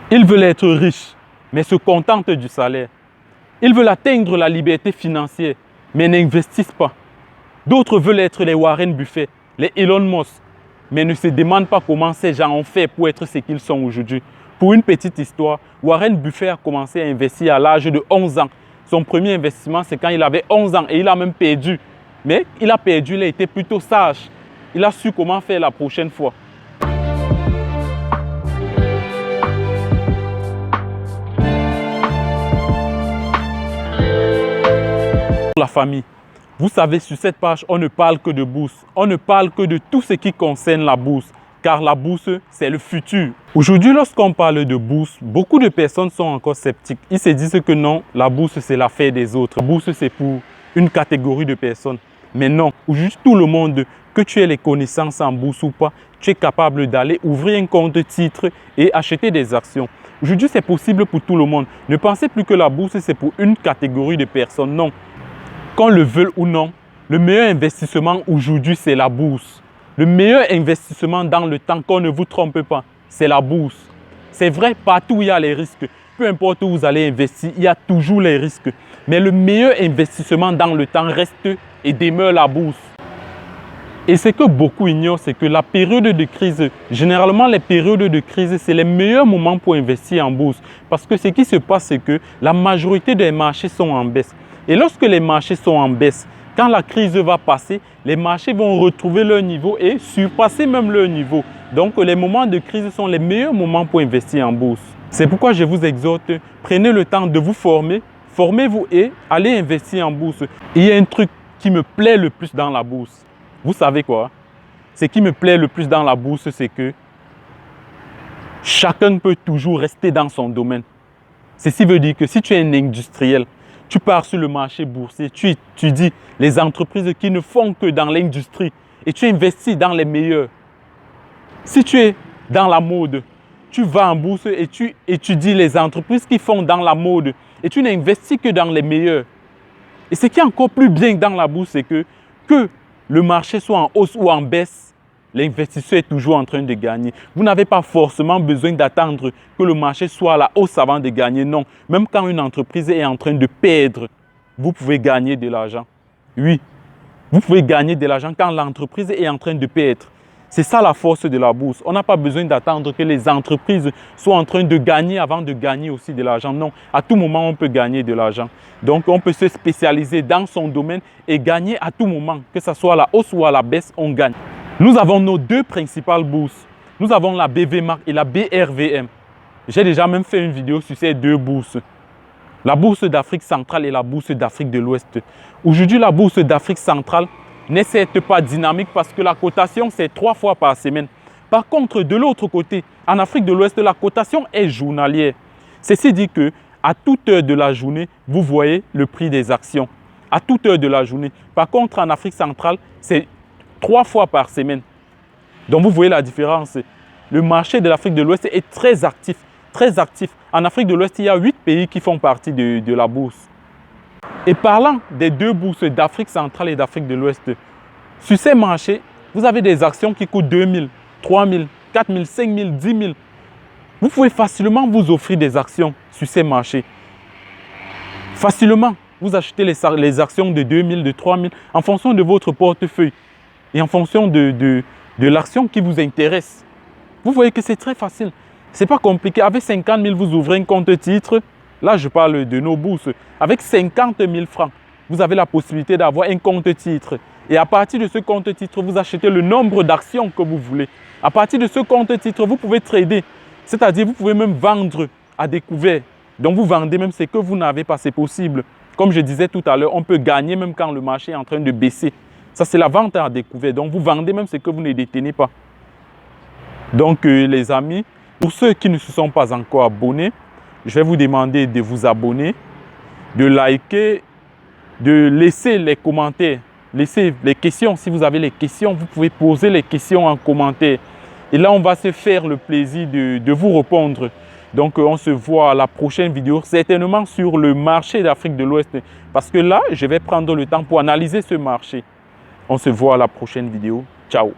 Ils veulent être riches, mais se contentent du salaire. Ils veulent atteindre la liberté financière, mais n'investissent pas. D'autres veulent être les Warren Buffett, les Elon Musk, mais ne se demandent pas comment ces gens ont fait pour être ce qu'ils sont aujourd'hui. Pour une petite histoire, Warren Buffett a commencé à investir à l'âge de 11 ans. Son premier investissement, c'est quand il avait 11 ans et il a même perdu. Mais il a perdu, il a été plutôt sage. Il a su comment faire la prochaine fois. La famille. Vous savez, sur cette page, on ne parle que de bourse. On ne parle que de tout ce qui concerne la bourse. Car la bourse, c'est le futur. Aujourd'hui, lorsqu'on parle de bourse, beaucoup de personnes sont encore sceptiques. Ils se disent que non, la bourse, c'est l'affaire des autres. La bourse, c'est pour une catégorie de personnes. Mais non, aujourd'hui, tout le monde, que tu aies les connaissances en bourse ou pas, tu es capable d'aller ouvrir un compte titre et acheter des actions. Aujourd'hui, c'est possible pour tout le monde. Ne pensez plus que la bourse, c'est pour une catégorie de personnes. Non. Qu'on le veuille ou non, le meilleur investissement aujourd'hui, c'est la bourse. Le meilleur investissement dans le temps, qu'on ne vous trompe pas, c'est la bourse. C'est vrai, partout où il y a les risques, peu importe où vous allez investir, il y a toujours les risques. Mais le meilleur investissement dans le temps reste et demeure la bourse. Et ce que beaucoup ignorent, c'est que la période de crise, généralement les périodes de crise, c'est les meilleurs moments pour investir en bourse. Parce que ce qui se passe, c'est que la majorité des marchés sont en baisse. Et lorsque les marchés sont en baisse, quand la crise va passer, les marchés vont retrouver leur niveau et surpasser même leur niveau. Donc, les moments de crise sont les meilleurs moments pour investir en bourse. C'est pourquoi je vous exhorte, prenez le temps de vous former, formez-vous et allez investir en bourse. Il y a un truc qui me plaît le plus dans la bourse. Vous savez quoi? Ce qui me plaît le plus dans la bourse, c'est que chacun peut toujours rester dans son domaine. Ceci veut dire que si tu es un industriel, tu pars sur le marché boursier, tu étudies les entreprises qui ne font que dans l'industrie et tu investis dans les meilleurs. Si tu es dans la mode, tu vas en bourse et tu étudies les entreprises qui font dans la mode et tu n'investis que dans les meilleurs. Et ce qui est encore plus bien dans la bourse, c'est que le marché soit en hausse ou en baisse, l'investisseur est toujours en train de gagner. Vous n'avez pas forcément besoin d'attendre que le marché soit à la hausse avant de gagner. Non, même quand une entreprise est en train de perdre, vous pouvez gagner de l'argent. Oui, vous pouvez gagner de l'argent quand l'entreprise est en train de perdre. C'est ça la force de la bourse. On n'a pas besoin d'attendre que les entreprises soient en train de gagner avant de gagner aussi de l'argent. Non, à tout moment, on peut gagner de l'argent. Donc, on peut se spécialiser dans son domaine et gagner à tout moment. Que ce soit à la hausse ou à la baisse, on gagne. Nous avons nos deux principales bourses. Nous avons la BVMark et la BRVM. J'ai déjà même fait une vidéo sur ces deux bourses. La bourse d'Afrique centrale et la bourse d'Afrique de l'Ouest. Aujourd'hui, la bourse d'Afrique centrale n'est certes pas dynamique parce que la cotation, c'est 3 fois par semaine. Par contre, de l'autre côté, en Afrique de l'Ouest, la cotation est journalière. Ceci dit que à toute heure de la journée, vous voyez le prix des actions. À toute heure de la journée. Par contre, en Afrique centrale, c'est 3 fois par semaine. Donc, vous voyez la différence. Le marché de l'Afrique de l'Ouest est très actif. Très actif. En Afrique de l'Ouest, il y a 8 pays qui font partie de la bourse. Et parlant des deux bourses d'Afrique centrale et d'Afrique de l'Ouest, sur ces marchés, vous avez des actions qui coûtent 2 000, 3 000, 4 000, 5 000, 10 000. Vous pouvez facilement vous offrir des actions sur ces marchés. Facilement, vous achetez les actions de 2 000, de 3 000 en fonction de votre portefeuille et en fonction de l'action qui vous intéresse. Vous voyez que c'est très facile. Ce n'est pas compliqué. Avec 50 000, vous ouvrez un compte titre. Là, je parle de nos bourses. Avec 50 000 francs, vous avez la possibilité d'avoir un compte titre. Et à partir de ce compte titre, vous achetez le nombre d'actions que vous voulez. À partir de ce compte titre, vous pouvez trader. C'est-à-dire, vous pouvez même vendre à découvert. Donc, vous vendez même ce que vous n'avez pas. C'est possible. Comme je disais tout à l'heure, on peut gagner même quand le marché est en train de baisser. Ça, c'est la vente à découvert. Donc, vous vendez même ce que vous ne détenez pas. Donc, les amis, pour ceux qui ne se sont pas encore abonnés, je vais vous demander de vous abonner, de liker, de laisser les commentaires, laisser les questions. Si vous avez les questions, vous pouvez poser les questions en commentaire. Et là, on va se faire le plaisir de vous répondre. Donc, on se voit à la prochaine vidéo, certainement sur le marché d'Afrique de l'Ouest. Parce que là, je vais prendre le temps pour analyser ce marché. On se voit à la prochaine vidéo. Ciao!